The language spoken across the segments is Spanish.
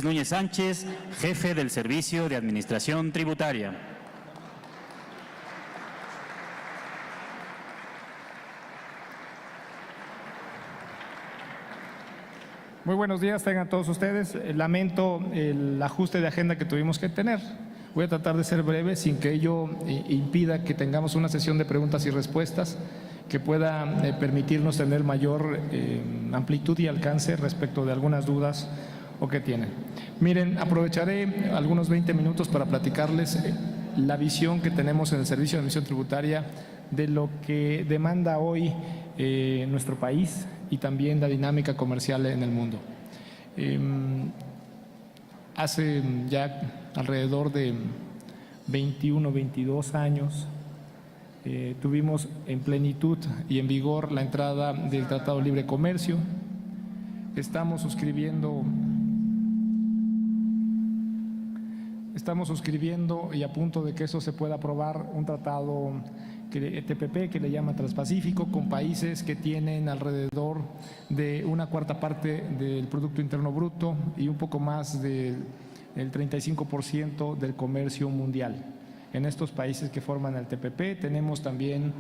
Núñez Sánchez, jefe del Servicio de Administración Tributaria. Muy buenos días, tengan todos ustedes. Lamento el ajuste de agenda que tuvimos que tener. Voy a tratar de ser breve sin que ello impida que tengamos una sesión de preguntas y respuestas que pueda permitirnos tener mayor amplitud y alcance respecto de algunas dudas o que tienen. Miren, aprovecharé algunos 20 minutos para platicarles la visión que tenemos en el Servicio de Administración Tributaria de lo que demanda hoy nuestro país y también la dinámica comercial en el mundo. Hace ya alrededor de 21, 22 años tuvimos en plenitud y en vigor la entrada del Tratado de Libre Comercio. Estamos suscribiendo y a punto de que eso se pueda aprobar un tratado TPP que le llama Transpacífico con países que tienen alrededor de una cuarta parte del Producto Interno Bruto y un poco más del 35% del comercio mundial. En estos países que forman el TPP tenemos también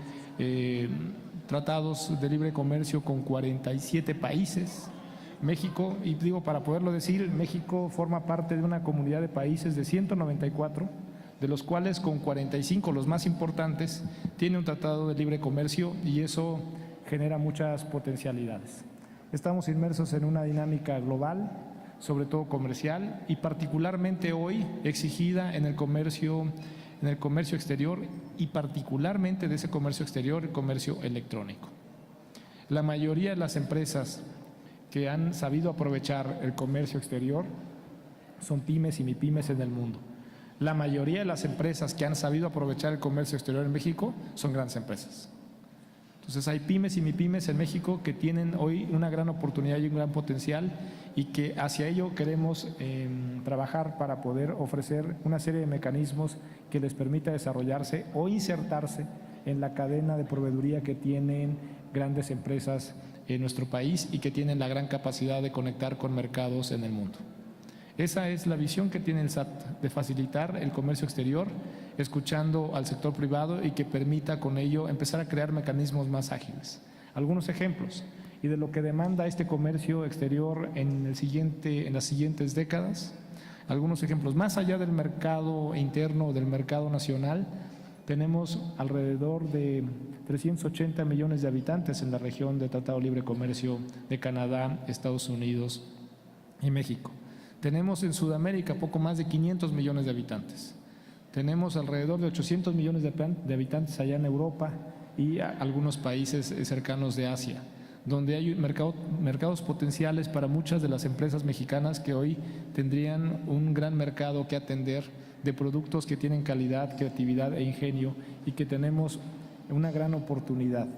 tratados de libre comercio con 47 países. México, y digo para poderlo decir, México forma parte de una comunidad de países de 194, de los cuales con 45, los más importantes, tiene un tratado de libre comercio y eso genera muchas potencialidades. Estamos inmersos en una dinámica global, sobre todo comercial, y particularmente hoy exigida en el comercio exterior y particularmente de ese comercio exterior, el comercio electrónico. La mayoría de las empresas que han sabido aprovechar el comercio exterior son pymes y mipymes en el mundo. La mayoría de las empresas que han sabido aprovechar el comercio exterior en México son grandes empresas. Entonces hay pymes y mipymes en México que tienen hoy una gran oportunidad y un gran potencial y que hacia ello queremos trabajar para poder ofrecer una serie de mecanismos que les permita desarrollarse o insertarse en la cadena de proveeduría que tienen grandes empresas en nuestro país y que tienen la gran capacidad de conectar con mercados en el mundo. Esa es la visión que tiene el SAT, de facilitar el comercio exterior, escuchando al sector privado y que permita con ello empezar a crear mecanismos más ágiles. Algunos ejemplos y de lo que demanda este comercio exterior en las siguientes décadas. Algunos ejemplos, más allá del mercado interno o del mercado nacional, tenemos alrededor de 380 millones de habitantes en la región de Tratado de Libre Comercio de Canadá, Estados Unidos y México. Tenemos en Sudamérica poco más de 500 millones de habitantes. Tenemos alrededor de 800 millones de habitantes allá en Europa y algunos países cercanos de Asia, donde hay mercados potenciales para muchas de las empresas mexicanas que hoy tendrían un gran mercado que atender de productos que tienen calidad, creatividad e ingenio y que tenemos una gran oportunidad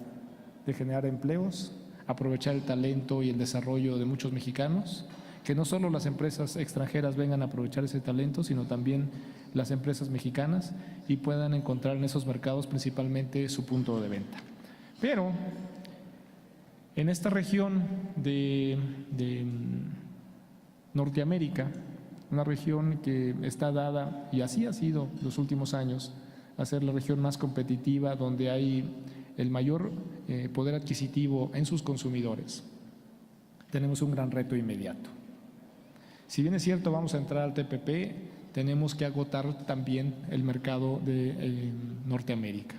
de generar empleos, aprovechar el talento y el desarrollo de muchos mexicanos, que no solo las empresas extranjeras vengan a aprovechar ese talento, sino también las empresas mexicanas y puedan encontrar en esos mercados principalmente su punto de venta. Pero en esta región de Norteamérica, una región que está dada, y así ha sido los últimos años, a ser la región más competitiva, donde hay el mayor poder adquisitivo en sus consumidores. Tenemos un gran reto inmediato. Si bien es cierto, vamos a entrar al TPP, tenemos que agotar también el mercado de Norteamérica.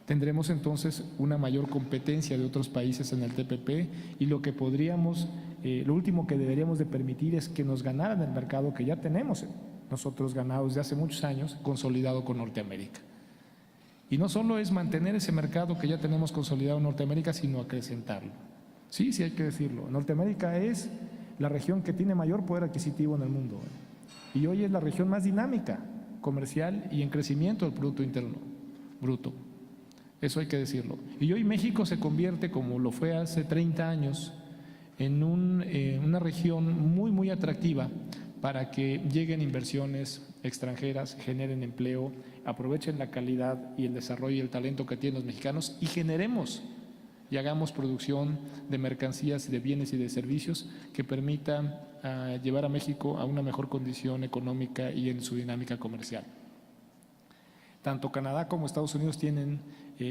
Tendremos entonces una mayor competencia de otros países en el TPP y lo último que deberíamos de permitir es que nos ganaran el mercado que ya tenemos nosotros ganado desde hace muchos años, consolidado con Norteamérica. Y no solo es mantener ese mercado que ya tenemos consolidado en Norteamérica, sino acrecentarlo. Sí, hay que decirlo. Norteamérica es la región que tiene mayor poder adquisitivo en el mundo y hoy es la región más dinámica, comercial y en crecimiento del Producto Interno Bruto. Eso hay que decirlo. Y hoy México se convierte, como lo fue hace 30 años, en una región muy, muy atractiva para que lleguen inversiones extranjeras, generen empleo, aprovechen la calidad y el desarrollo y el talento que tienen los mexicanos y generemos y hagamos producción de mercancías, de bienes y de servicios que permitan llevar a México a una mejor condición económica y en su dinámica comercial. Tanto Canadá como Estados Unidos tienen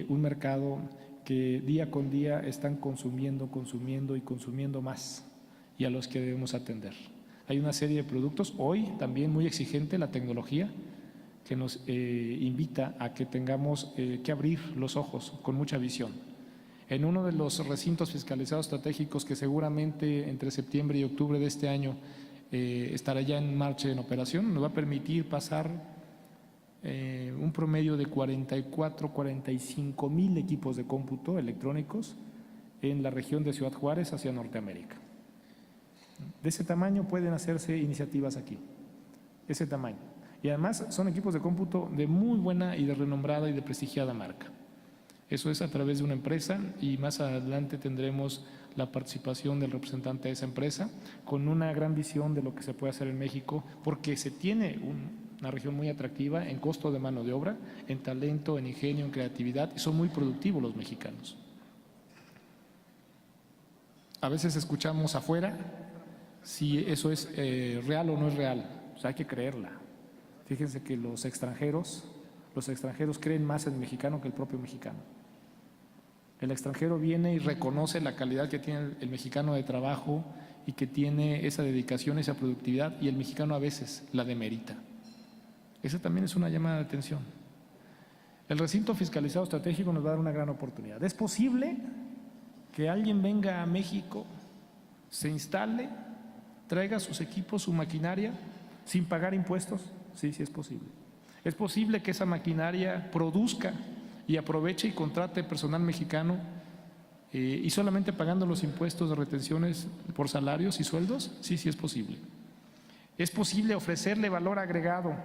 un mercado que día con día están consumiendo y consumiendo más, y a los que debemos atender. Hay una serie de productos, hoy también muy exigente la tecnología, que nos invita a que tengamos que abrir los ojos con mucha visión. En uno de los recintos fiscalizados estratégicos que seguramente entre septiembre y octubre de este año estará ya en marcha, en operación, nos va a permitir pasar un promedio de 45 mil equipos de cómputo electrónicos en la región de Ciudad Juárez hacia Norteamérica. De ese tamaño pueden hacerse iniciativas aquí, ese tamaño. Y además son equipos de cómputo de muy buena y de renombrada y de prestigiada marca. Eso es a través de una empresa, y más adelante tendremos la participación del representante de esa empresa con una gran visión de lo que se puede hacer en México, porque se tiene una región muy atractiva en costo de mano de obra, en talento, en ingenio, en creatividad, y son muy productivos los mexicanos. A veces escuchamos afuera si eso es real o no es real, pues hay que creerla. Fíjense que los extranjeros creen más en el mexicano que el propio mexicano. El extranjero viene y reconoce la calidad que tiene el mexicano de trabajo y que tiene esa dedicación, esa productividad, y el mexicano a veces la demerita. Esa también es una llamada de atención. El recinto fiscalizado estratégico nos va a dar una gran oportunidad. ¿Es posible que alguien venga a México, se instale, traiga sus equipos, su maquinaria, sin pagar impuestos? Sí, sí es posible. Es posible que esa maquinaria produzca y aproveche y contrate personal mexicano y solamente pagando los impuestos de retenciones por salarios y sueldos. Sí, sí es posible. Es posible ofrecerle valor agregado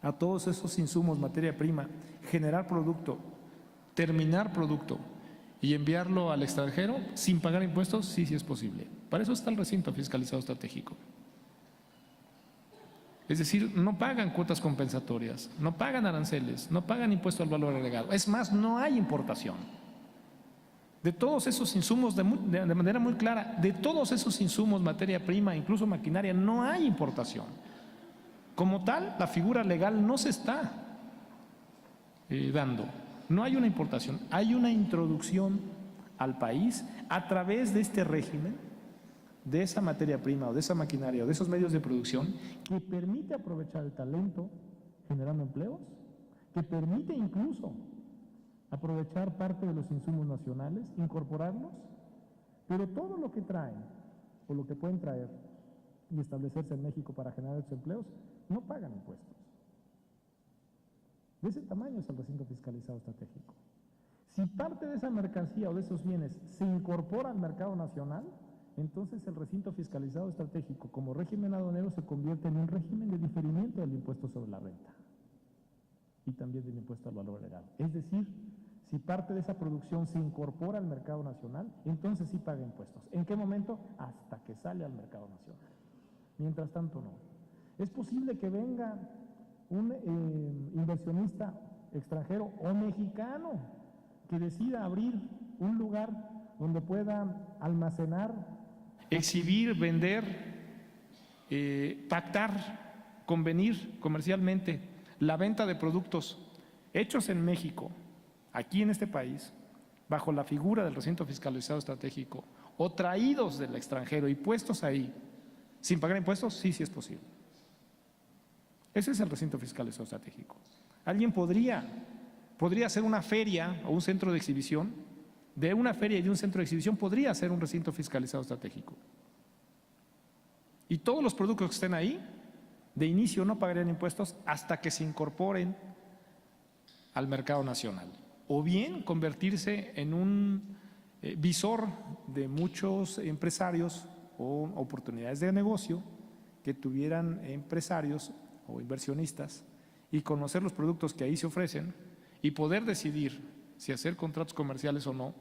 a todos esos insumos, materia prima, generar producto, terminar producto y enviarlo al extranjero sin pagar impuestos. Sí, sí es posible. Para eso está el recinto fiscalizado estratégico. Es decir, no pagan cuotas compensatorias, no pagan aranceles, no pagan impuesto al valor agregado. Es más, no hay importación. De todos esos insumos, de manera muy clara, de todos esos insumos, materia prima, incluso maquinaria, no hay importación. Como tal, la figura legal no se está dando. No hay una importación, hay una introducción al país a través de este régimen, de esa materia prima o de esa maquinaria o de esos medios de producción, que permite aprovechar el talento generando empleos, que permite incluso aprovechar parte de los insumos nacionales, incorporarlos, pero todo lo que traen o lo que pueden traer y establecerse en México para generar esos empleos, no pagan impuestos. De ese tamaño es el recinto fiscalizado estratégico. Si parte de esa mercancía o de esos bienes se incorpora al mercado nacional, entonces el recinto fiscalizado estratégico como régimen aduanero se convierte en un régimen de diferimiento del impuesto sobre la renta y también del impuesto al valor agregado. Es decir, si parte de esa producción se incorpora al mercado nacional, entonces sí paga impuestos. ¿En qué momento? Hasta que sale al mercado nacional. Mientras tanto, no. Es posible que venga un inversionista extranjero o mexicano que decida abrir un lugar donde pueda almacenar, exhibir, vender, pactar, convenir comercialmente la venta de productos hechos en México, aquí en este país, bajo la figura del recinto fiscalizado estratégico, o traídos del extranjero y puestos ahí sin pagar impuestos. Sí, sí es posible. Ese es el recinto fiscalizado estratégico. Alguien podría hacer una feria o un centro de exhibición. De una feria y de un centro de exhibición podría ser un recinto fiscalizado estratégico. Y todos los productos que estén ahí, de inicio no pagarían impuestos hasta que se incorporen al mercado nacional. O bien convertirse en un visor de muchos empresarios o oportunidades de negocio que tuvieran empresarios o inversionistas y conocer los productos que ahí se ofrecen y poder decidir si hacer contratos comerciales o no,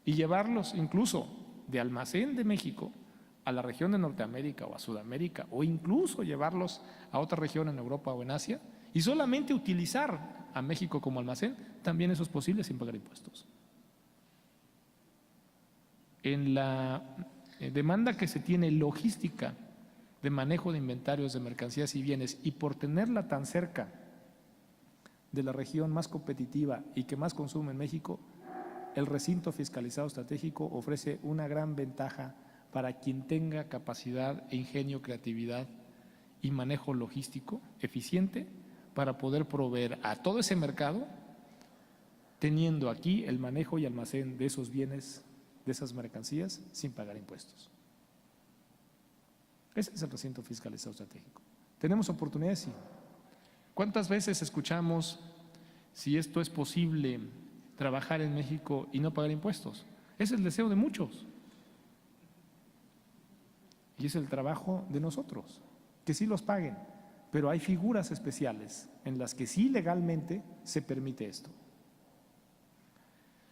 y llevarlos incluso de almacén de México a la región de Norteamérica o a Sudamérica, o incluso llevarlos a otra región en Europa o en Asia, y solamente utilizar a México como almacén. También eso es posible sin pagar impuestos. en la demanda que se tiene logística de manejo de inventarios de mercancías y bienes, y por tenerla tan cerca de la región más competitiva y que más consume en México, el recinto fiscalizado estratégico ofrece una gran ventaja para quien tenga capacidad, ingenio, creatividad y manejo logístico eficiente para poder proveer a todo ese mercado, teniendo aquí el manejo y almacén de esos bienes, de esas mercancías, sin pagar impuestos. Ese es el recinto fiscalizado estratégico. ¿Tenemos oportunidades? Sí. ¿Cuántas veces escuchamos si esto es posible trabajar en México y no pagar impuestos? Es el deseo de muchos. Y es el trabajo de nosotros, que sí los paguen. Pero hay figuras especiales en las que sí legalmente se permite esto.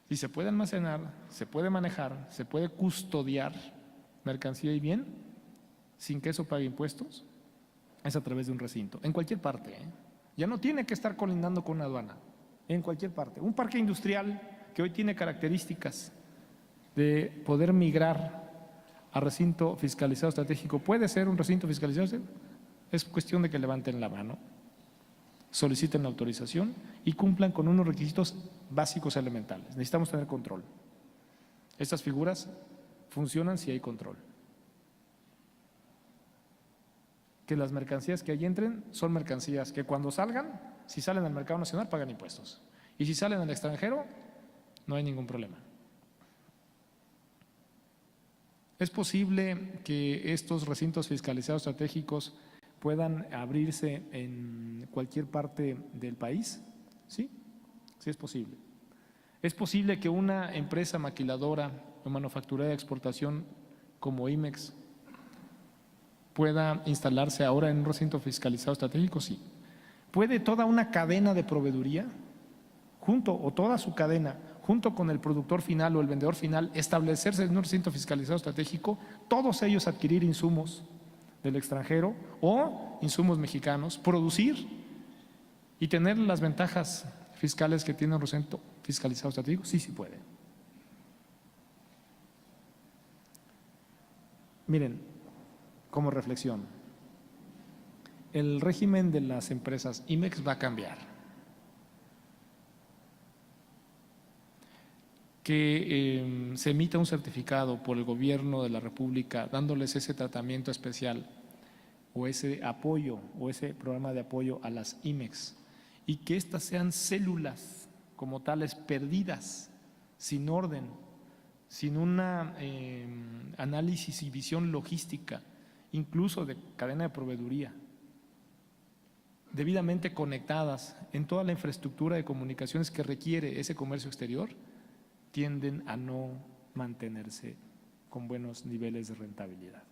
Y se puede almacenar, se puede manejar, se puede custodiar mercancía y bien sin que eso pague impuestos, es a través de un recinto, en cualquier parte, ¿eh? Ya no tiene que estar colindando con una aduana, en cualquier parte. Un parque industrial que hoy tiene características de poder migrar a recinto fiscalizado estratégico, ¿puede ser un recinto fiscalizado? Es cuestión de que levanten la mano, soliciten la autorización y cumplan con unos requisitos básicos elementales. Necesitamos tener control. Estas figuras funcionan si hay control. Que las mercancías que ahí entren son mercancías que cuando salgan, si salen al mercado nacional, pagan impuestos. Y si salen al extranjero, no hay ningún problema. ¿Es posible que estos recintos fiscalizados estratégicos puedan abrirse en cualquier parte del país? Sí, sí es posible. ¿Es posible que una empresa maquiladora o manufacturera de exportación como IMEX pueda instalarse ahora en un recinto fiscalizado estratégico? Sí. ¿Puede toda una cadena de proveeduría, o toda su cadena, junto con el productor final o el vendedor final, establecerse en un recinto fiscalizado estratégico, todos ellos adquirir insumos del extranjero o insumos mexicanos, producir y tener las ventajas fiscales que tiene un recinto fiscalizado estratégico? Sí, sí puede. Miren, como reflexión, el régimen de las empresas IMEX va a cambiar. Que se emita un certificado por el gobierno de la República dándoles ese tratamiento especial o ese apoyo o ese programa de apoyo a las IMEX, y que éstas sean células como tales perdidas, sin orden, sin una análisis y visión logística, incluso de cadena de proveeduría, debidamente conectadas en toda la infraestructura de comunicaciones que requiere ese comercio exterior, tienden a no mantenerse con buenos niveles de rentabilidad.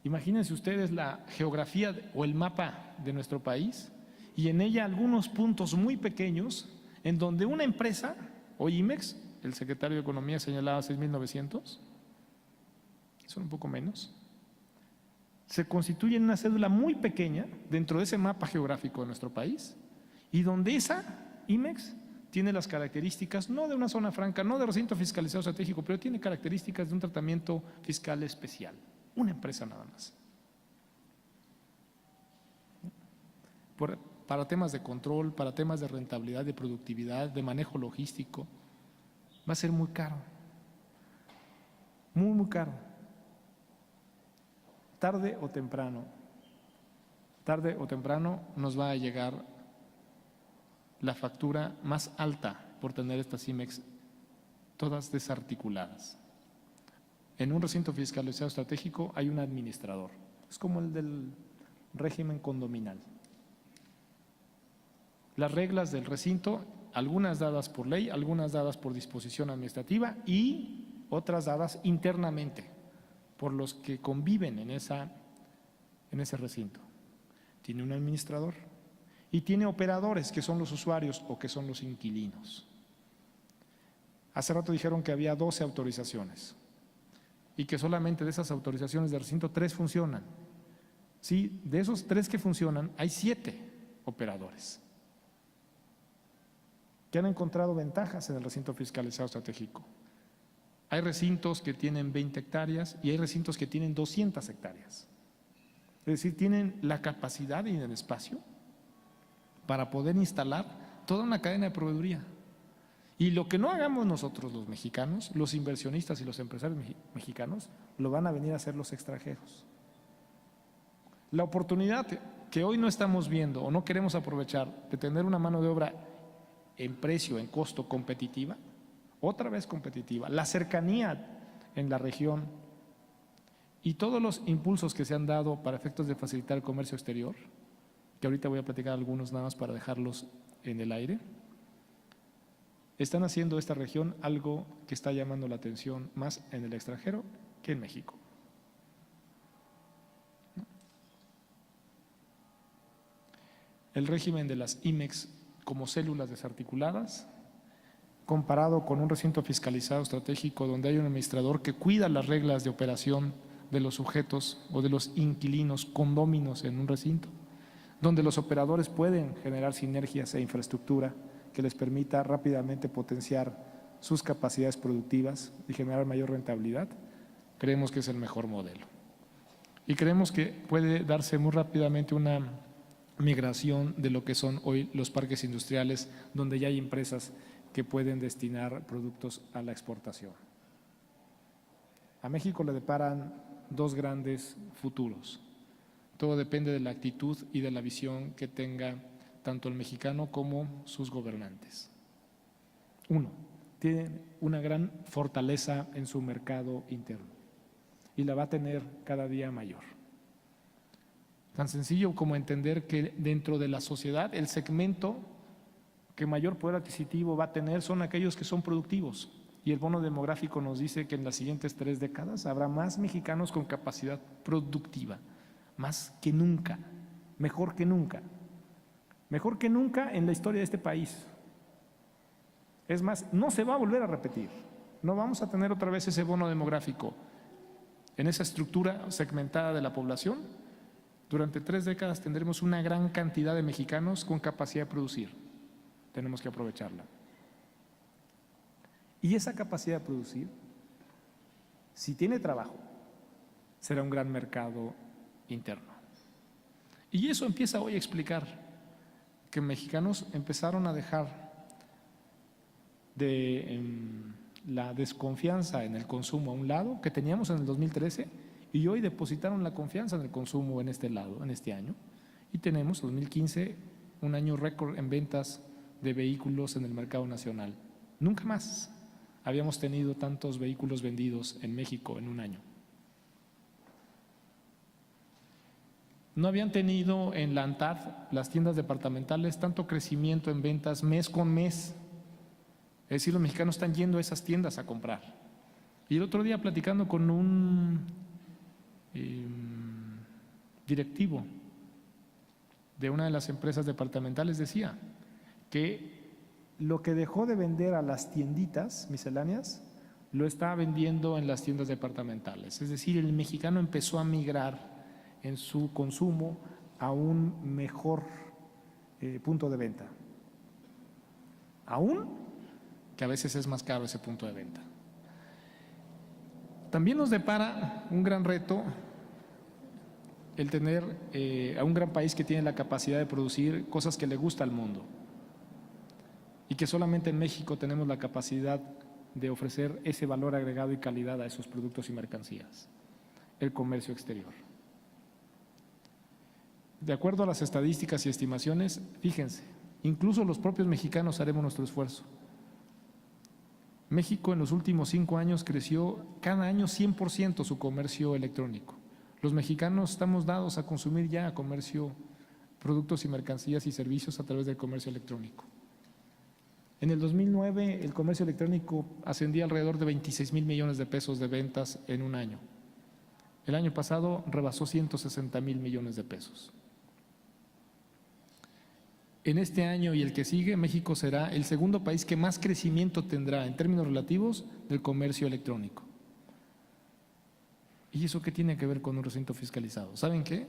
Imagínense ustedes la geografía o el mapa de nuestro país y en ella algunos puntos muy pequeños en donde una empresa, o IMEX, el secretario de Economía señalaba 6,900, son un poco menos, se constituye en una cédula muy pequeña dentro de ese mapa geográfico de nuestro país, y donde esa IMEX tiene las características no de una zona franca, no de recinto fiscalizado estratégico, pero tiene características de un tratamiento fiscal especial. Una empresa nada más. Para temas de control, para temas de rentabilidad, de productividad, de manejo logístico, va a ser muy caro. Muy, muy caro. Tarde o temprano nos va a llegar la factura más alta por tener estas IMEX todas desarticuladas. En un recinto fiscalizado estratégico hay un administrador, es como el del régimen condominal. Las reglas del recinto, algunas dadas por ley, algunas dadas por disposición administrativa y otras dadas internamente por los que conviven en ese recinto. Tiene un administrador y tiene operadores que son los usuarios o que son los inquilinos. Hace rato dijeron que había 12 autorizaciones y que solamente de esas autorizaciones de recinto 3 funcionan. Sí, de esos 3 que funcionan hay 7 operadores que han encontrado ventajas en el recinto fiscalizado estratégico. Hay recintos que tienen 20 hectáreas y hay recintos que tienen 200 hectáreas. Es decir, tienen la capacidad y el espacio para poder instalar toda una cadena de proveeduría. Y lo que no hagamos nosotros los mexicanos, los inversionistas y los empresarios mexicanos, lo van a venir a hacer los extranjeros. La oportunidad que hoy no estamos viendo o no queremos aprovechar de tener una mano de obra en precio, en costo competitiva, otra vez competitiva, la cercanía en la región y todos los impulsos que se han dado para efectos de facilitar el comercio exterior, que ahorita voy a platicar algunos nada más para dejarlos en el aire, están haciendo esta región algo que está llamando la atención más en el extranjero que en México. El régimen de las IMEX como células desarticuladas, comparado con un recinto fiscalizado estratégico donde hay un administrador que cuida las reglas de operación de los sujetos o de los inquilinos condóminos en un recinto, donde los operadores pueden generar sinergias e infraestructura que les permita rápidamente potenciar sus capacidades productivas y generar mayor rentabilidad, creemos que es el mejor modelo. Y creemos que puede darse muy rápidamente una migración de lo que son hoy los parques industriales, donde ya hay empresas que pueden destinar productos a la exportación. A México le deparan dos grandes futuros. Todo depende de la actitud y de la visión que tenga tanto el mexicano como sus gobernantes. Uno, tiene una gran fortaleza en su mercado interno y la va a tener cada día mayor. Tan sencillo como entender que dentro de la sociedad el segmento que mayor poder adquisitivo va a tener son aquellos que son productivos. Y el bono demográfico nos dice que en las siguientes 3 décadas habrá más mexicanos con capacidad productiva, más que nunca, mejor que nunca en la historia de este país. Es más, no se va a volver a repetir, no vamos a tener otra vez ese bono demográfico en esa estructura segmentada de la población. Durante 3 décadas tendremos una gran cantidad de mexicanos con capacidad de producir, tenemos que aprovecharla. Y esa capacidad de producir, si tiene trabajo, será un gran mercado interno. Y eso empieza hoy a explicar que mexicanos empezaron a dejar de la desconfianza en el consumo a un lado, que teníamos en el 2013, y hoy depositaron la confianza en el consumo en este lado, en este año. Y tenemos 2015 un año récord en ventas de vehículos en el mercado nacional. Nunca más habíamos tenido tantos vehículos vendidos en México en un año. No habían tenido en la ANTAD, las tiendas departamentales, tanto crecimiento en ventas mes con mes. Es decir, los mexicanos están yendo a esas tiendas a comprar. Y el otro día platicando con un directivo de una de las empresas departamentales decía que lo que dejó de vender a las tienditas misceláneas lo está vendiendo en las tiendas departamentales. Es decir, el mexicano empezó a migrar en su consumo a un mejor punto de venta. Aún que a veces es más caro ese punto de venta. También nos depara un gran reto el tener a un gran país que tiene la capacidad de producir cosas que le gusta al mundo y que solamente en México tenemos la capacidad de ofrecer ese valor agregado y calidad a esos productos y mercancías, el comercio exterior. De acuerdo a las estadísticas y estimaciones, fíjense, incluso los propios mexicanos haremos nuestro esfuerzo. México en los últimos 5 años creció cada año 100% su comercio electrónico. Los mexicanos estamos dados a consumir ya comercio, productos y mercancías y servicios a través del comercio electrónico. En el 2009 el comercio electrónico ascendía alrededor de 26,000 millones de pesos de ventas en un año. El año pasado rebasó 160,000 millones de pesos. En este año y el que sigue, México será el segundo país que más crecimiento tendrá en términos relativos del comercio electrónico. ¿Y eso qué tiene que ver con un recinto fiscalizado? ¿Saben qué?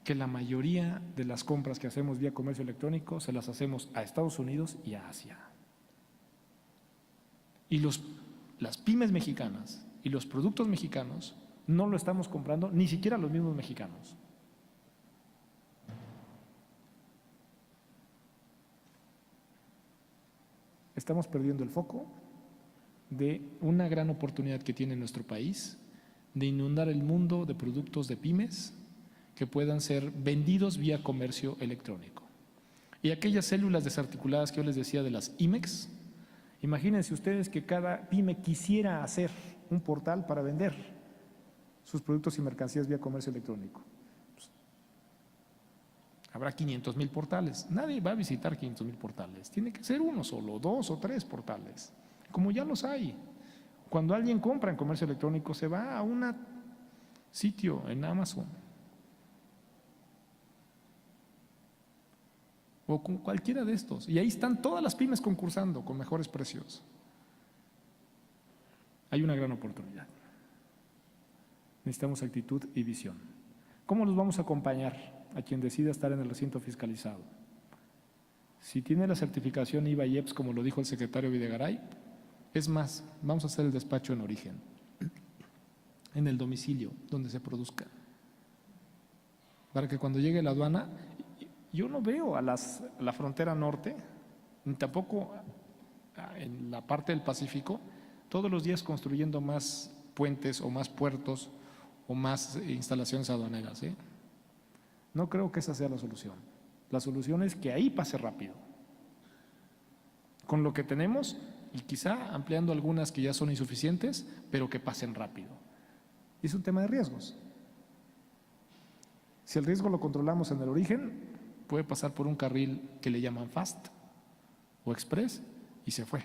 Que la mayoría de las compras que hacemos vía comercio electrónico se las hacemos a Estados Unidos y a Asia. Y los las pymes mexicanas y los productos mexicanos no lo estamos comprando ni siquiera los mismos mexicanos. Estamos perdiendo el foco de una gran oportunidad que tiene nuestro país de inundar el mundo de productos de pymes que puedan ser vendidos vía comercio electrónico. Y aquellas células desarticuladas que yo les decía de las IMEX, imagínense ustedes que cada pyme quisiera hacer un portal para vender sus productos y mercancías vía comercio electrónico. Pues, habrá 500,000 portales. Nadie va a visitar 500,000 portales. Tiene que ser uno solo, 2 o 3 portales, como ya los hay. Cuando alguien compra en comercio electrónico se va a un sitio en Amazon o con cualquiera de estos, y ahí están todas las pymes concursando con mejores precios. Hay una gran oportunidad. Necesitamos actitud y visión. ¿Cómo los vamos a acompañar a quien decida estar en el recinto fiscalizado? Si tiene la certificación IVA y EPS, como lo dijo el secretario Videgaray, es más, vamos a hacer el despacho en origen, en el domicilio donde se produzca, para que cuando llegue la aduana, yo no veo a la frontera norte, ni tampoco en la parte del Pacífico, todos los días construyendo más puentes o más puertos o más instalaciones aduaneras, ¿eh? No creo que esa sea la solución. La solución es que ahí pase rápido, con lo que tenemos y quizá ampliando algunas que ya son insuficientes, pero que pasen rápido. Y es un tema de riesgos. Si el riesgo lo controlamos en el origen, puede pasar por un carril que le llaman Fast o Express y se fue.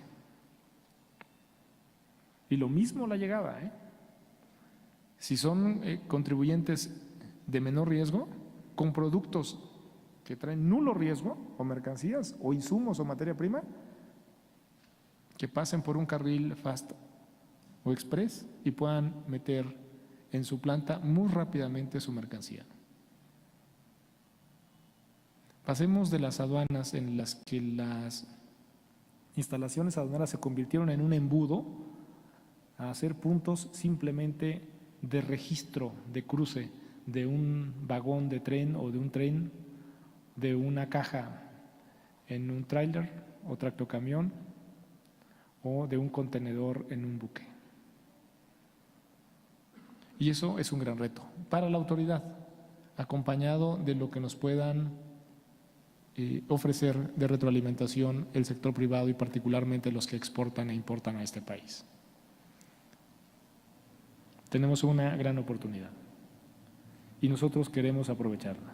Y lo mismo la llegada, ¿eh? Si son contribuyentes de menor riesgo, con productos que traen nulo riesgo, o mercancías, o insumos, o materia prima, que pasen por un carril Fast o Express y puedan meter en su planta muy rápidamente su mercancía. Pasemos de las aduanas en las que las instalaciones aduaneras se convirtieron en un embudo a hacer puntos simplemente de registro de cruce de un vagón de tren o de un tren, de una caja en un tráiler o tractocamión o de un contenedor en un buque. Y eso es un gran reto para la autoridad, acompañado de lo que nos puedan ofrecer de retroalimentación el sector privado y particularmente los que exportan e importan a este país. Tenemos una gran oportunidad y nosotros queremos aprovecharla.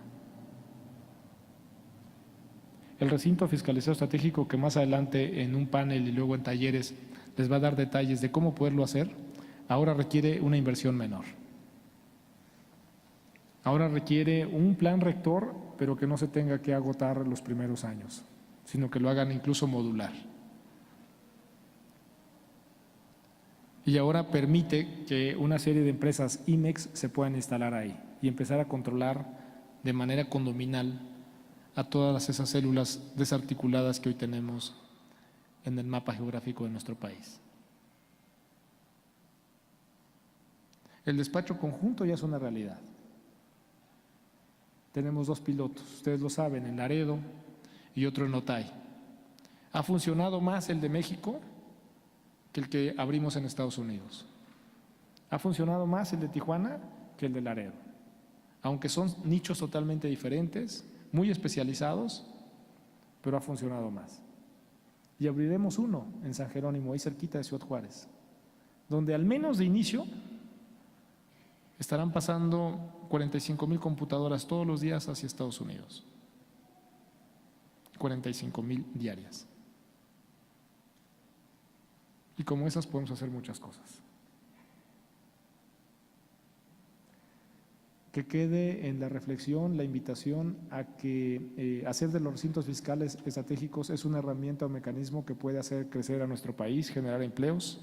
El recinto fiscalizado estratégico, que más adelante en un panel y luego en talleres les va a dar detalles de cómo poderlo hacer, ahora requiere una inversión menor. Ahora requiere un plan rector, pero que no se tenga que agotar los primeros años, sino que lo hagan incluso modular. Y ahora permite que una serie de empresas IMEX se puedan instalar ahí y empezar a controlar de manera condominal a todas esas células desarticuladas que hoy tenemos en el mapa geográfico de nuestro país. El despacho conjunto ya es una realidad. Tenemos 2 pilotos, ustedes lo saben, en Laredo y otro en Otay. Ha funcionado más el de México que el que abrimos en Estados Unidos. Ha funcionado más el de Tijuana que el de Laredo, aunque son nichos totalmente diferentes, muy especializados, pero ha funcionado más. Y abriremos uno en San Jerónimo, ahí cerquita de Ciudad Juárez, donde al menos de inicio estarán pasando 45,000 computadoras todos los días hacia Estados Unidos. 45,000 diarias. Y como esas podemos hacer muchas cosas. Que quede en la reflexión la invitación a que hacer de los recintos fiscales estratégicos es una herramienta o mecanismo que puede hacer crecer a nuestro país, generar empleos,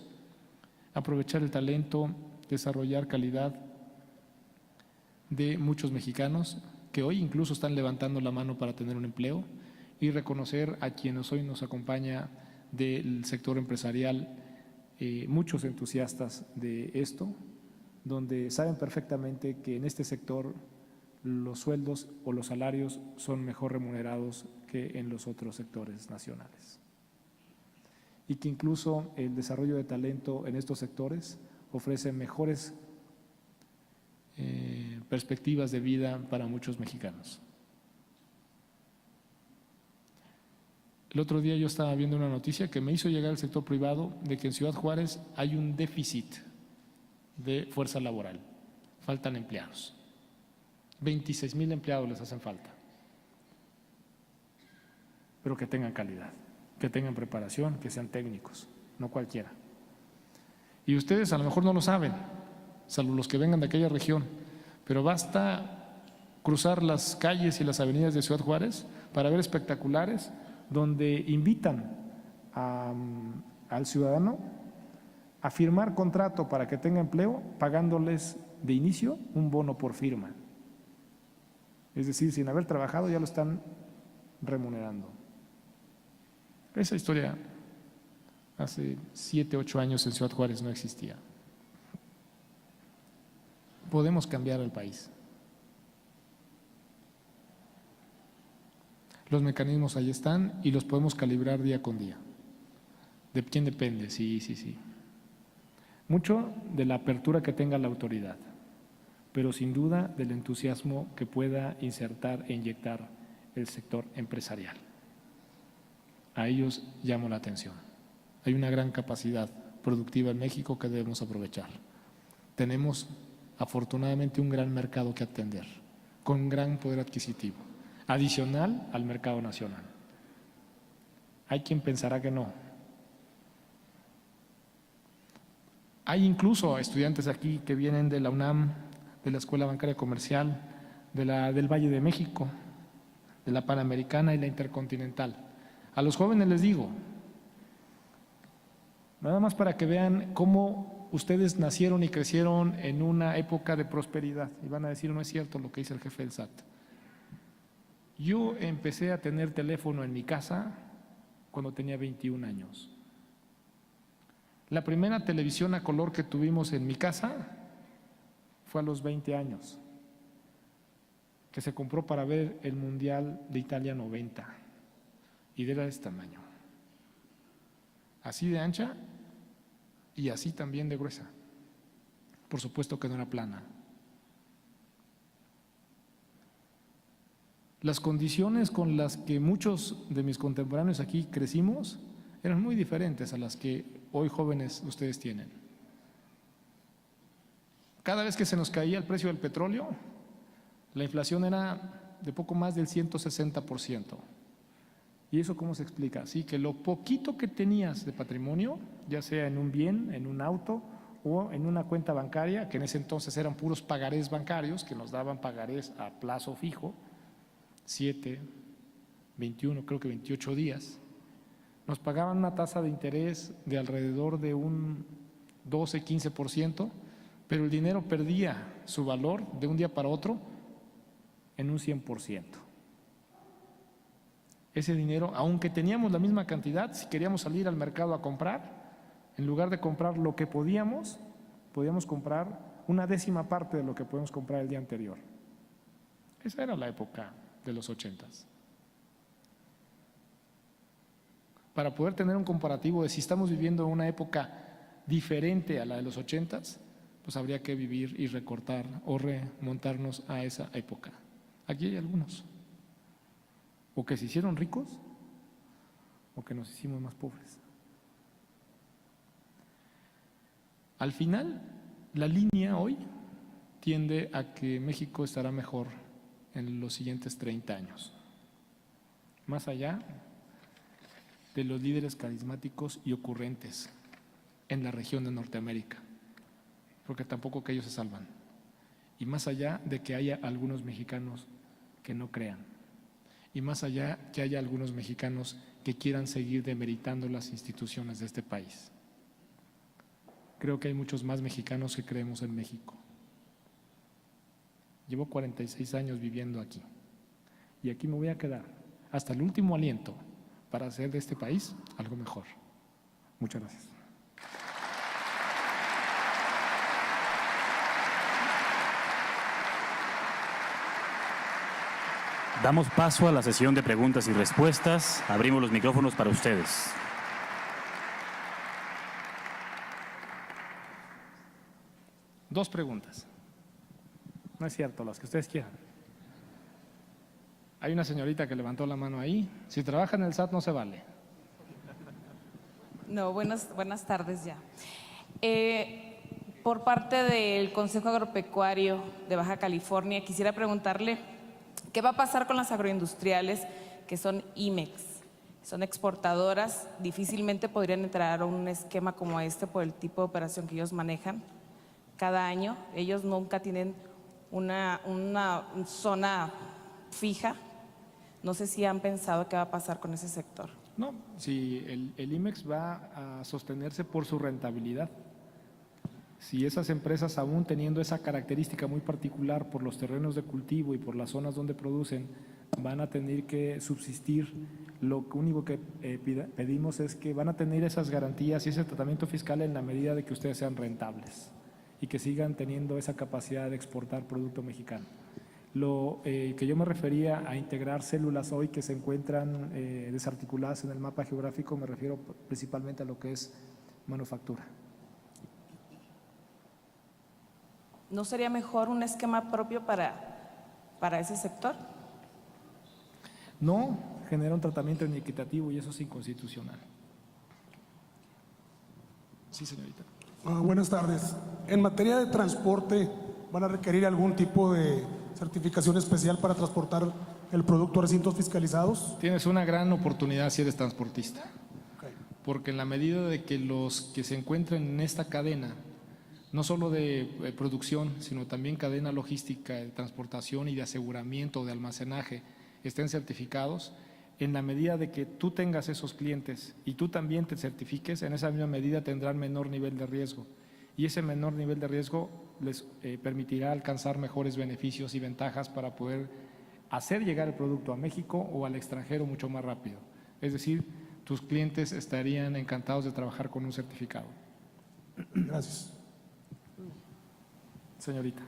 aprovechar el talento, desarrollar calidad de muchos mexicanos que hoy incluso están levantando la mano para tener un empleo, y reconocer a quienes hoy nos acompaña del sector empresarial muchos entusiastas de esto, donde saben perfectamente que en este sector los sueldos o los salarios son mejor remunerados que en los otros sectores nacionales. Y que incluso el desarrollo de talento en estos sectores ofrece mejores perspectivas de vida para muchos mexicanos. El otro día yo estaba viendo una noticia que me hizo llegar al sector privado de que en Ciudad Juárez hay un déficit de fuerza laboral, faltan empleados. 26,000 empleados les hacen falta, pero que tengan calidad, que tengan preparación, que sean técnicos, no cualquiera. Y ustedes a lo mejor no lo saben, salvo los que vengan de aquella región, pero basta cruzar las calles y las avenidas de Ciudad Juárez para ver espectaculares donde invitan al ciudadano a firmar contrato para que tenga empleo, pagándoles de inicio un bono por firma. Es decir, sin haber trabajado ya lo están remunerando. Esa historia hace 7, 8 años en Ciudad Juárez no existía. Podemos cambiar el país. Los mecanismos ahí están y los podemos calibrar día con día. ¿De quién depende? Sí. Mucho de la apertura que tenga la autoridad, pero sin duda del entusiasmo que pueda insertar e inyectar el sector empresarial. A ellos llamo la atención. Hay una gran capacidad productiva en México que debemos aprovechar. Tenemos afortunadamente un gran mercado que atender, con gran poder adquisitivo, adicional al mercado nacional. Hay quien pensará que no. Hay incluso estudiantes aquí que vienen de la UNAM, de la Escuela Bancaria Comercial, del Valle de México, de la Panamericana y la Intercontinental. A los jóvenes les digo, nada más para que vean cómo ustedes nacieron y crecieron en una época de prosperidad. Y van a decir, no es cierto lo que dice el jefe del SAT. Yo empecé a tener teléfono en mi casa cuando tenía 21 años. La primera televisión a color que tuvimos en mi casa fue a los 20 años, que se compró para ver el Mundial de Italia 90 y era de este tamaño, así de ancha y así también de gruesa. Por supuesto que no era plana. Las condiciones con las que muchos de mis contemporáneos aquí crecimos eran muy diferentes a las que hoy jóvenes ustedes tienen. Cada vez que se nos caía el precio del petróleo, la inflación era de poco más del 160%. ¿Y eso cómo se explica? Sí, que lo poquito que tenías de patrimonio, ya sea en un bien, en un auto o en una cuenta bancaria, que en ese entonces eran puros pagarés bancarios, que nos daban pagarés a plazo fijo, 7, 21, creo que 28 días, nos pagaban una tasa de interés de alrededor de un 12, 15%, pero el dinero perdía su valor de un día para otro en un 100%. Ese dinero, aunque teníamos la misma cantidad, si queríamos salir al mercado a comprar, en lugar de comprar lo que podíamos comprar una décima parte de lo que podíamos comprar el día anterior. Esa era la época de los 80s. Para poder tener un comparativo de si estamos viviendo una época diferente a la de los 80s, pues habría que vivir y recortar o remontarnos a esa época. Aquí hay algunos, o que se hicieron ricos o que nos hicimos más pobres. Al final, la línea hoy tiende a que México estará mejor en los siguientes 30 años, más allá de los líderes carismáticos y ocurrentes en la región de Norteamérica, porque tampoco que ellos se salvan, y más allá de que haya algunos mexicanos que no crean, y más allá que haya algunos mexicanos que quieran seguir demeritando las instituciones de este país. Creo que hay muchos más mexicanos que creemos en México. Llevo 46 años viviendo aquí y aquí me voy a quedar hasta el último aliento para hacer de este país algo mejor. Muchas gracias. Damos paso a la sesión de preguntas y respuestas. Abrimos los micrófonos para ustedes. Dos preguntas. No es cierto, las que ustedes quieran. Hay una señorita que levantó la mano ahí. Si trabaja en el SAT no se vale. No, buenas tardes ya. Por parte del Consejo Agropecuario de Baja California, quisiera preguntarle qué va a pasar con las agroindustriales que son IMEX, son exportadoras, difícilmente podrían entrar a un esquema como este por el tipo de operación que ellos manejan cada año. Ellos nunca tienen una zona fija. No sé si han pensado qué va a pasar con ese sector. No, si el IMEX va a sostenerse por su rentabilidad. Si esas empresas, aún teniendo esa característica muy particular por los terrenos de cultivo y por las zonas donde producen, van a tener que subsistir, lo único que pedimos es que van a tener esas garantías y ese tratamiento fiscal en la medida de que ustedes sean rentables y que sigan teniendo esa capacidad de exportar producto mexicano. Lo que yo me refería a integrar células hoy que se encuentran desarticuladas en el mapa geográfico, me refiero principalmente a lo que es manufactura. ¿No sería mejor un esquema propio para ese sector? No, genera un tratamiento inequitativo y eso es inconstitucional. Sí, señorita. Buenas tardes. En materia de transporte, ¿van a requerir algún tipo de certificación especial para transportar el producto a recintos fiscalizados? Tienes una gran oportunidad si eres transportista, Okay. porque en la medida de que los que se encuentran en esta cadena, no solo de producción, sino también cadena logística, de transportación y de aseguramiento, de almacenaje, estén certificados, en la medida de que tú tengas esos clientes y tú también te certifiques, en esa misma medida tendrán menor nivel de riesgo. Y ese menor nivel de riesgo les permitirá alcanzar mejores beneficios y ventajas para poder hacer llegar el producto a México o al extranjero mucho más rápido. Es decir, tus clientes estarían encantados de trabajar con un certificado. Gracias. Señorita.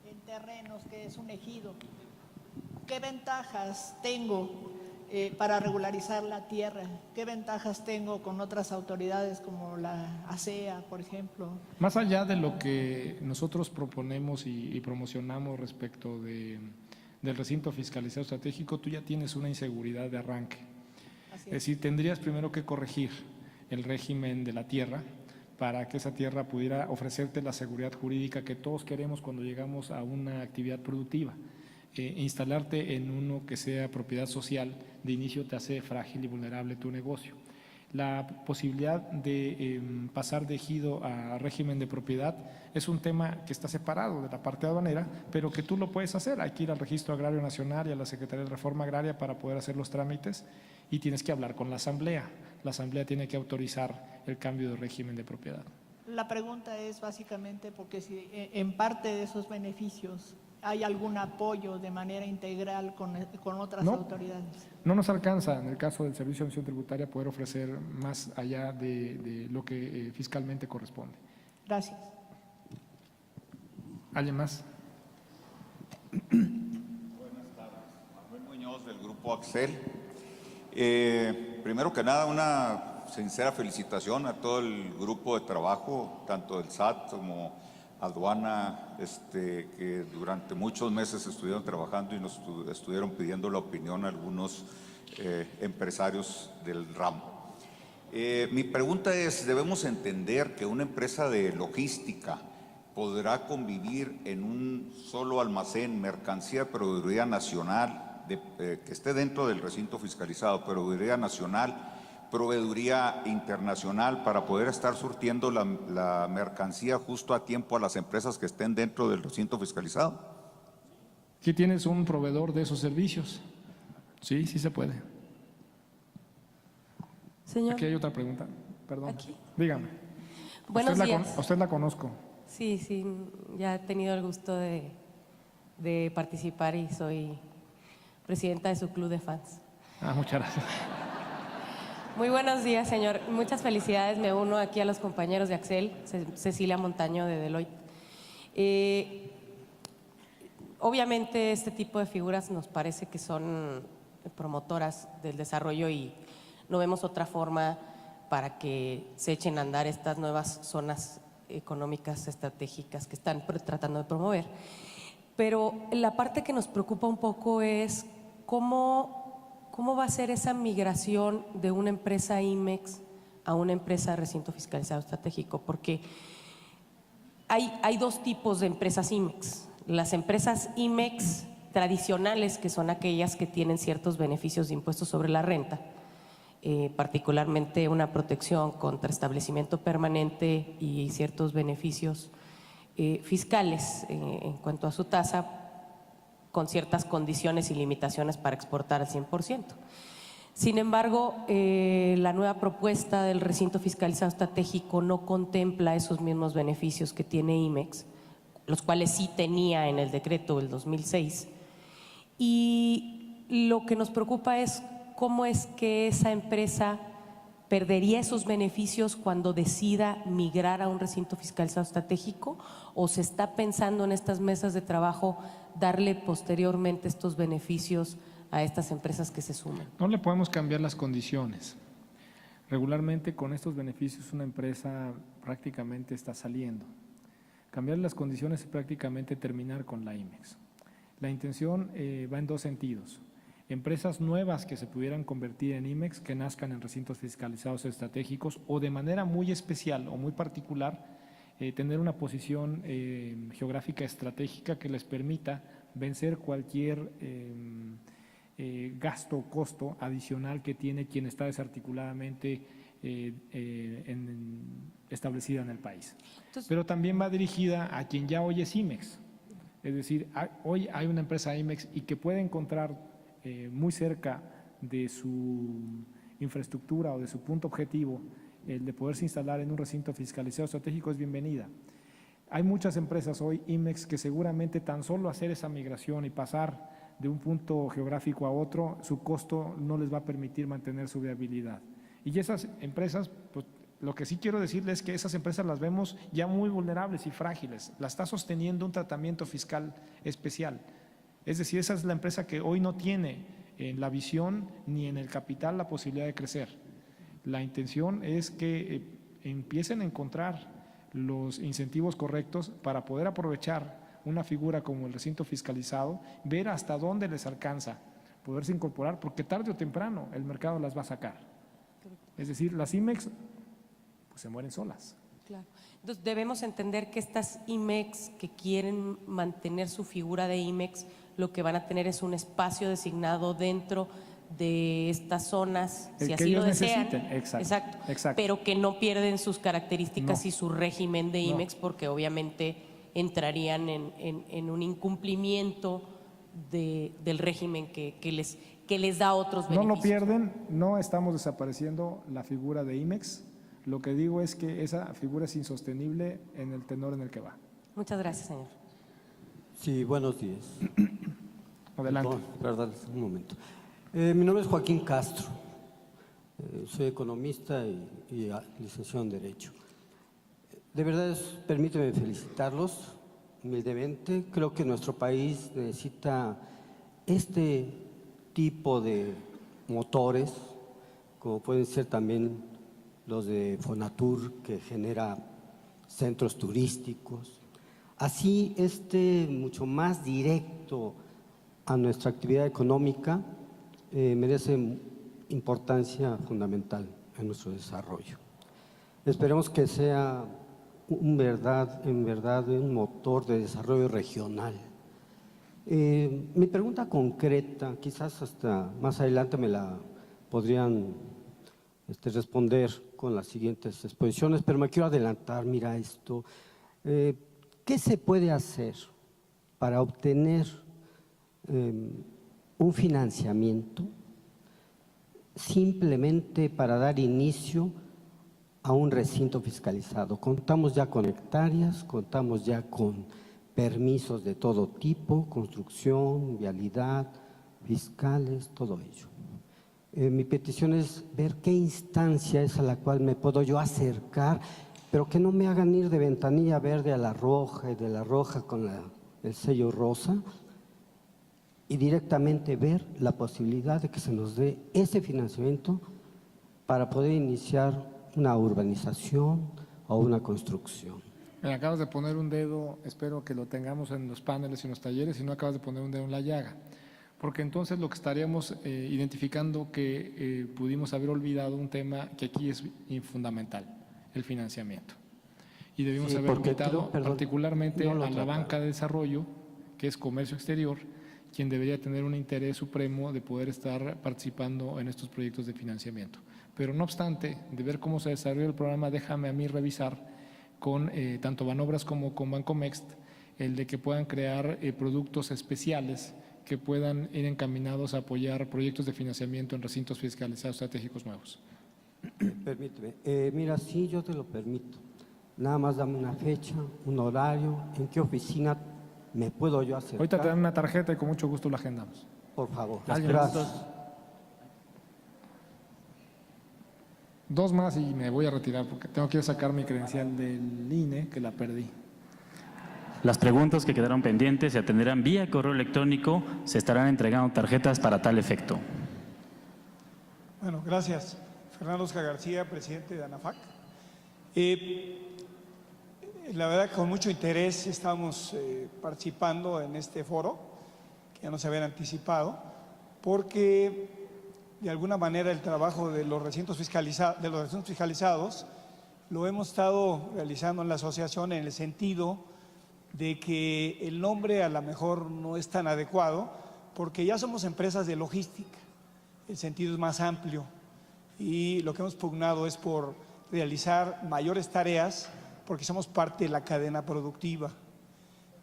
En terrenos, que es un ejido, ¿qué ventajas tengo para regularizar la tierra? ¿Qué ventajas tengo con otras autoridades como la ASEA, por ejemplo? Más allá de lo que nosotros proponemos y promocionamos respecto del recinto fiscalizado estratégico, tú ya tienes una inseguridad de arranque. Es decir, tendrías primero que corregir el régimen de la tierra para que esa tierra pudiera ofrecerte la seguridad jurídica que todos queremos cuando llegamos a una actividad productiva. Instalarte en uno que sea propiedad social de inicio te hace frágil y vulnerable tu negocio. La posibilidad de pasar de ejido a régimen de propiedad es un tema que está separado de la parte aduanera, pero que tú lo puedes hacer. Hay que ir al Registro Agrario Nacional y a la Secretaría de Reforma Agraria para poder hacer los trámites y tienes que hablar con la Asamblea. La Asamblea tiene que autorizar el cambio de régimen de propiedad. La pregunta es básicamente porque si en parte de esos beneficios hay algún apoyo de manera integral con otras autoridades. No nos alcanza en el caso del Servicio de Administración Tributaria poder ofrecer más allá de lo que fiscalmente corresponde. Gracias. ¿Alguien más? Buenas tardes. Manuel Muñoz del Grupo Axel. Primero que nada, una sincera felicitación a todo el grupo de trabajo, tanto del SAT como aduana, que durante muchos meses estuvieron trabajando y nos estuvieron pidiendo la opinión a algunos empresarios del ramo. Mi pregunta es, ¿debemos entender que una empresa de logística podrá convivir en un solo almacén, mercancía de proveeduría nacional, que esté dentro del recinto fiscalizado, proveeduría nacional, proveeduría internacional, para poder estar surtiendo la mercancía justo a tiempo a las empresas que estén dentro del recinto fiscalizado? Aquí tienes un proveedor de esos servicios. Sí, sí se puede. Señor. Aquí hay otra pregunta. Perdón. Aquí. Dígame. Buenos días. Usted la conozco. Sí, sí, ya he tenido el gusto de participar y soy presidenta de su club de fans. Muchas gracias. Muy buenos días, señor. Muchas felicidades. Me uno aquí a los compañeros de Axel, Cecilia Montaño de Deloitte. Obviamente este tipo de figuras nos parece que son promotoras del desarrollo y no vemos otra forma para que se echen a andar estas nuevas zonas económicas estratégicas que están tratando de promover. Pero la parte que nos preocupa un poco es cómo va a ser esa migración de una empresa IMEX a una empresa de recinto fiscalizado estratégico, porque hay dos tipos de empresas IMEX. Las empresas IMEX tradicionales, que son aquellas que tienen ciertos beneficios de impuestos sobre la renta, particularmente una protección contra establecimiento permanente y ciertos beneficios fiscales en cuanto a su tasa, con ciertas condiciones y limitaciones para exportar al 100%. Sin embargo, la nueva propuesta del recinto fiscalizado estratégico no contempla esos mismos beneficios que tiene IMEX, los cuales sí tenía en el decreto del 2006. Y lo que nos preocupa es cómo es que esa empresa perdería esos beneficios cuando decida migrar a un recinto fiscalizado estratégico, o se está pensando en estas mesas de trabajo darle posteriormente estos beneficios a estas empresas que se sumen. No le podemos cambiar las condiciones. Regularmente con estos beneficios una empresa prácticamente está saliendo. Cambiar las condiciones es prácticamente terminar con la IMEX. La intención va en dos sentidos. Empresas nuevas que se pudieran convertir en IMEX, que nazcan en recintos fiscalizados estratégicos, o de manera muy especial o muy particular, tener una posición geográfica estratégica que les permita vencer cualquier gasto o costo adicional que tiene quien está desarticuladamente establecida en el país. Entonces, pero también va dirigida a quien ya hoy es IMEX. Es decir, hoy hay una empresa IMEX y que puede encontrar muy cerca de su infraestructura o de su punto objetivo, el de poderse instalar en un recinto fiscalizado estratégico, es bienvenida. Hay muchas empresas hoy IMEX que seguramente tan solo hacer esa migración y pasar de un punto geográfico a otro, su costo no les va a permitir mantener su viabilidad. Y esas empresas, pues, lo que sí quiero decirles es que esas empresas las vemos ya muy vulnerables y frágiles. La está sosteniendo un tratamiento fiscal especial. Es decir, esa es la empresa que hoy no tiene en la visión ni en el capital la posibilidad de crecer. La intención es que empiecen a encontrar los incentivos correctos para poder aprovechar una figura como el recinto fiscalizado, ver hasta dónde les alcanza poderse incorporar, porque tarde o temprano el mercado las va a sacar. Es decir, las IMEX pues, se mueren solas. Claro. Entonces debemos entender que estas IMEX que quieren mantener su figura de IMEX, lo que van a tener es un espacio designado dentro de estas zonas, si así lo desean. Exacto. Pero que no pierden sus características y su régimen de IMEX, porque obviamente entrarían en un incumplimiento del régimen que les da otros beneficios. No lo pierden, no estamos desapareciendo la figura de IMEX. Lo que digo es que esa figura es insostenible en el tenor en el que va. Muchas gracias, señor. Sí, buenos días. Adelante. Perdón, un momento. Mi nombre es Joaquín Castro. Soy economista y licenciado en Derecho. De verdad, permíteme felicitarlos humildemente. Creo que nuestro país necesita este tipo de motores, como pueden ser también los de Fonatur, que genera centros turísticos. Así, mucho más directo a nuestra actividad económica, merece importancia fundamental en nuestro desarrollo. Esperemos que sea en verdad un motor de desarrollo regional. Mi pregunta concreta, quizás hasta más adelante me la podrían responder con las siguientes exposiciones, pero me quiero adelantar, mira esto. ¿Qué se puede hacer para obtener un financiamiento simplemente para dar inicio a un recinto fiscalizado? Contamos ya con hectáreas, contamos ya con permisos de todo tipo, construcción, vialidad, fiscales, todo ello. Mi petición es ver qué instancia es a la cual me puedo yo acercar, pero que no me hagan ir de ventanilla verde a la roja y de la roja con el sello rosa, y directamente ver la posibilidad de que se nos dé ese financiamiento para poder iniciar una urbanización o una construcción. Me acabas de poner un dedo, espero que lo tengamos en los paneles y en los talleres, y no acabas de poner un dedo en la llaga, porque entonces lo que estaríamos identificando que pudimos haber olvidado un tema que aquí es fundamental, el financiamiento. Y debimos haber invitado particularmente a la banca de desarrollo, que es comercio exterior, quien debería tener un interés supremo de poder estar participando en estos proyectos de financiamiento. Pero no obstante, de ver cómo se desarrolla el programa, déjame a mí revisar con tanto Banobras como con Bancomext el de que puedan crear productos especiales que puedan ir encaminados a apoyar proyectos de financiamiento en recintos fiscalizados estratégicos nuevos. Permíteme. Mira, sí, yo te lo permito. Nada más dame una fecha, un horario, en qué oficina me puedo yo acercar. Ahorita te dan una tarjeta y con mucho gusto la agendamos. Por favor. Gracias. Dos más y me voy a retirar porque tengo que ir a sacar mi credencial del INE, que la perdí. Las preguntas que quedaron pendientes se atenderán vía correo electrónico. Se estarán entregando tarjetas para tal efecto. Bueno, gracias. Fernando Oscar García, presidente de ANAFAC. La verdad, con mucho interés estamos participando en este foro, que ya nos habían anticipado, porque de alguna manera el trabajo de los recintos fiscalizados lo hemos estado realizando en la asociación en el sentido de que el nombre a lo mejor no es tan adecuado, porque ya somos empresas de logística, el sentido es más amplio, y lo que hemos pugnado es por realizar mayores tareas, porque somos parte de la cadena productiva.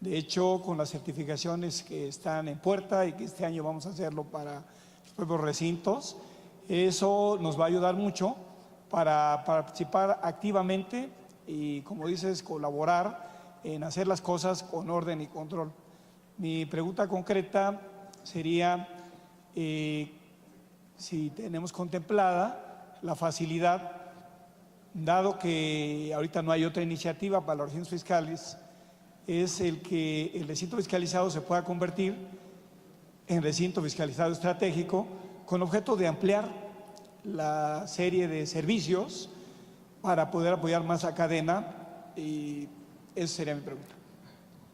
De hecho, con las certificaciones que están en puerta y que este año vamos a hacerlo para los propios recintos, eso nos va a ayudar mucho para participar activamente y, como dices, colaborar en hacer las cosas con orden y control. Mi pregunta concreta sería si tenemos contemplada la facilidad, dado que ahorita no hay otra iniciativa para los recintos fiscales, es el que el recinto fiscalizado se pueda convertir en recinto fiscalizado estratégico con objeto de ampliar la serie de servicios para poder apoyar más a cadena, y esa sería mi pregunta.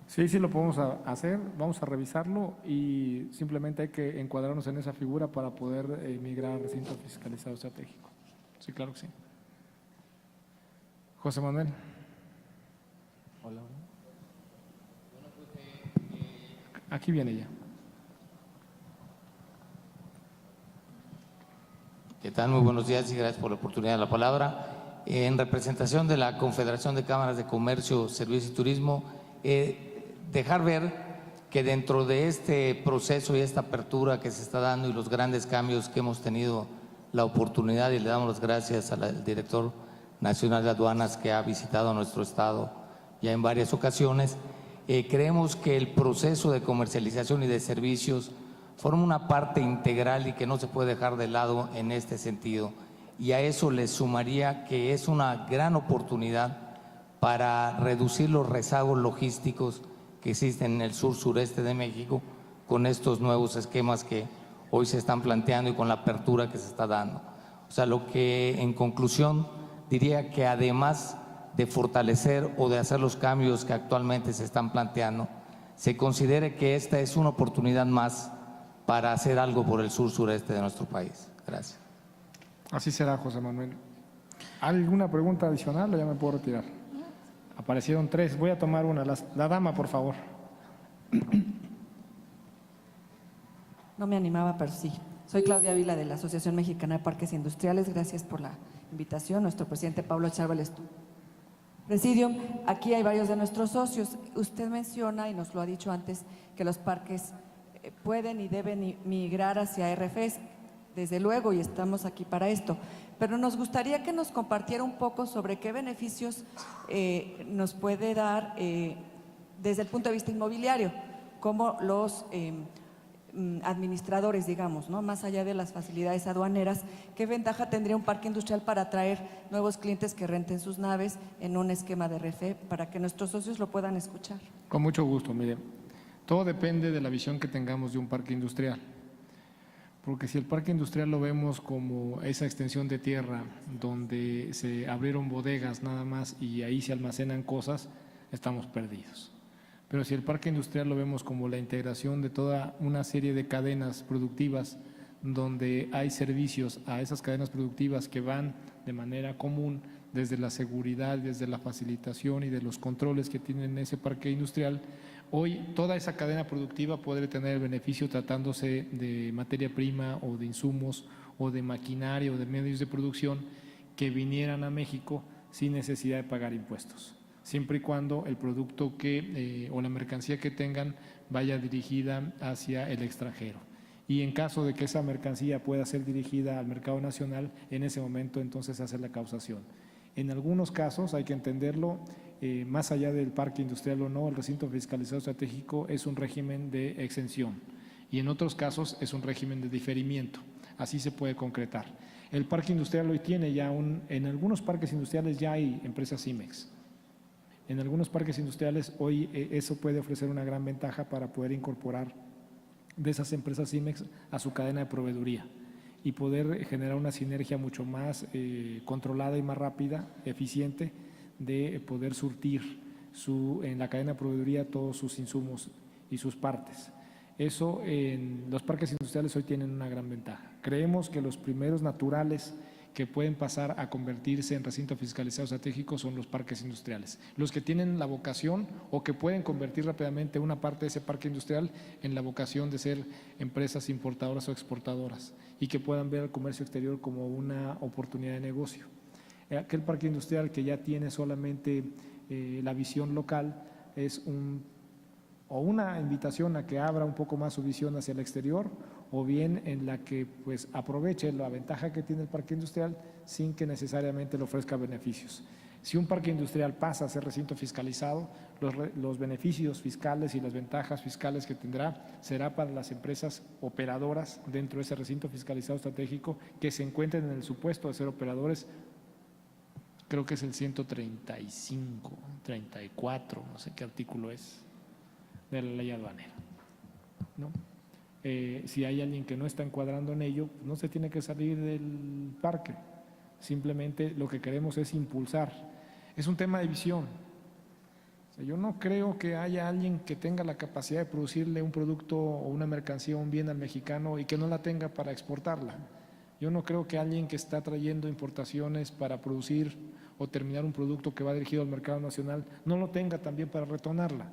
Sí, sí lo podemos hacer, vamos a revisarlo y simplemente hay que encuadrarnos en esa figura para poder migrar al recinto fiscalizado estratégico. Sí, claro que sí. José Manuel. Hola. Aquí viene ya. ¿Qué tal? Muy buenos días y gracias por la oportunidad de la palabra. En representación de la Confederación de Cámaras de Comercio, Servicios y Turismo, dejar ver que dentro de este proceso y esta apertura que se está dando y los grandes cambios que hemos tenido la oportunidad, y le damos las gracias al director nacional de aduanas que ha visitado nuestro estado ya en varias ocasiones, creemos que el proceso de comercialización y de servicios forma una parte integral y que no se puede dejar de lado en este sentido, y a eso le sumaría que es una gran oportunidad para reducir los rezagos logísticos que existen en el sur-sureste de México con estos nuevos esquemas que hoy se están planteando y con la apertura que se está dando. O sea, lo que en conclusión diría que además de fortalecer o de hacer los cambios que actualmente se están planteando, se considere que esta es una oportunidad más para hacer algo por el sur-sureste de nuestro país. Gracias. Así será, José Manuel. ¿Alguna pregunta adicional o ya me puedo retirar? Aparecieron tres, voy a tomar una. La dama, por favor. No me animaba, pero sí. Soy Claudia Vila de la Asociación Mexicana de Parques Industriales. Gracias por la invitación. Nuestro presidente Pablo Chávez. Presidium, aquí hay varios de nuestros socios. Usted menciona, y nos lo ha dicho antes, que los parques pueden y deben migrar hacia RFEs, desde luego, y estamos aquí para esto. Pero nos gustaría que nos compartiera un poco sobre qué beneficios nos puede dar desde el punto de vista inmobiliario, cómo los administradores, digamos, ¿no? Más allá de las facilidades aduaneras, ¿qué ventaja tendría un parque industrial para atraer nuevos clientes que renten sus naves en un esquema de RFE para que nuestros socios lo puedan escuchar? Con mucho gusto, mire, todo depende de la visión que tengamos de un parque industrial. Porque si el parque industrial lo vemos como esa extensión de tierra donde se abrieron bodegas nada más y ahí se almacenan cosas, estamos perdidos. Pero si el parque industrial lo vemos como la integración de toda una serie de cadenas productivas donde hay servicios a esas cadenas productivas que van de manera común desde la seguridad, desde la facilitación y de los controles que tienen ese parque industrial, hoy toda esa cadena productiva podría tener el beneficio tratándose de materia prima o de insumos o de maquinaria o de medios de producción que vinieran a México sin necesidad de pagar impuestos, siempre y cuando el producto o la mercancía que tengan vaya dirigida hacia el extranjero. Y en caso de que esa mercancía pueda ser dirigida al mercado nacional, en ese momento entonces hace la causación. En algunos casos, hay que entenderlo, más allá del parque industrial o no, el recinto fiscalizado estratégico es un régimen de exención y en otros casos es un régimen de diferimiento. Así se puede concretar. El parque industrial hoy tiene ya en algunos parques industriales ya hay empresas IMEX. En algunos parques industriales hoy eso puede ofrecer una gran ventaja para poder incorporar de esas empresas IMEX a su cadena de proveeduría y poder generar una sinergia mucho más controlada y más rápida, eficiente, de poder surtir en la cadena de proveeduría todos sus insumos y sus partes. Eso en los parques industriales hoy tienen una gran ventaja. Creemos que los primeros naturales que pueden pasar a convertirse en recinto fiscalizado estratégico son los parques industriales, los que tienen la vocación o que pueden convertir rápidamente una parte de ese parque industrial en la vocación de ser empresas importadoras o exportadoras y que puedan ver al comercio exterior como una oportunidad de negocio. Aquel parque industrial que ya tiene solamente la visión local es una invitación a que abra un poco más su visión hacia el exterior o bien en la que pues aproveche la ventaja que tiene el parque industrial sin que necesariamente le ofrezca beneficios. Si un parque industrial pasa a ser recinto fiscalizado, los beneficios fiscales y las ventajas fiscales que tendrá será para las empresas operadoras dentro de ese recinto fiscalizado estratégico que se encuentren en el supuesto de ser operadores. Creo que es el 135, 34, no sé qué artículo es, de la ley aduanera, ¿no? Si hay alguien que no está encuadrando en ello, no se tiene que salir del parque. Simplemente lo que queremos es impulsar. Es un tema de visión. O sea, yo no creo que haya alguien que tenga la capacidad de producirle un producto o una mercancía o un bien al mexicano y que no la tenga para exportarla. Yo no creo que alguien que está trayendo importaciones para producir o terminar un producto que va dirigido al mercado nacional no lo tenga también para retornarla.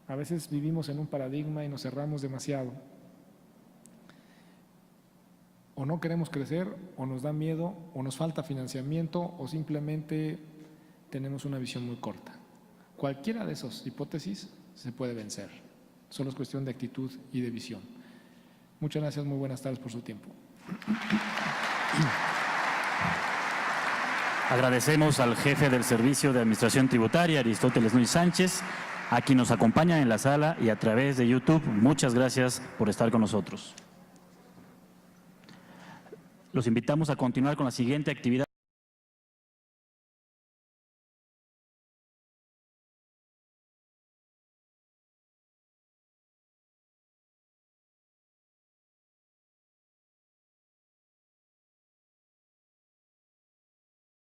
A veces vivimos en un paradigma y nos cerramos demasiado. O no queremos crecer, o nos da miedo, o nos falta financiamiento, o simplemente tenemos una visión muy corta. Cualquiera de esas hipótesis se puede vencer. Solo es cuestión de actitud y de visión. Muchas gracias, muy buenas tardes por su tiempo. Agradecemos al jefe del Servicio de Administración Tributaria, Aristóteles Núñez Sánchez, a quien nos acompaña en la sala y a través de YouTube. Muchas gracias por estar con nosotros. Los invitamos a continuar con la siguiente actividad.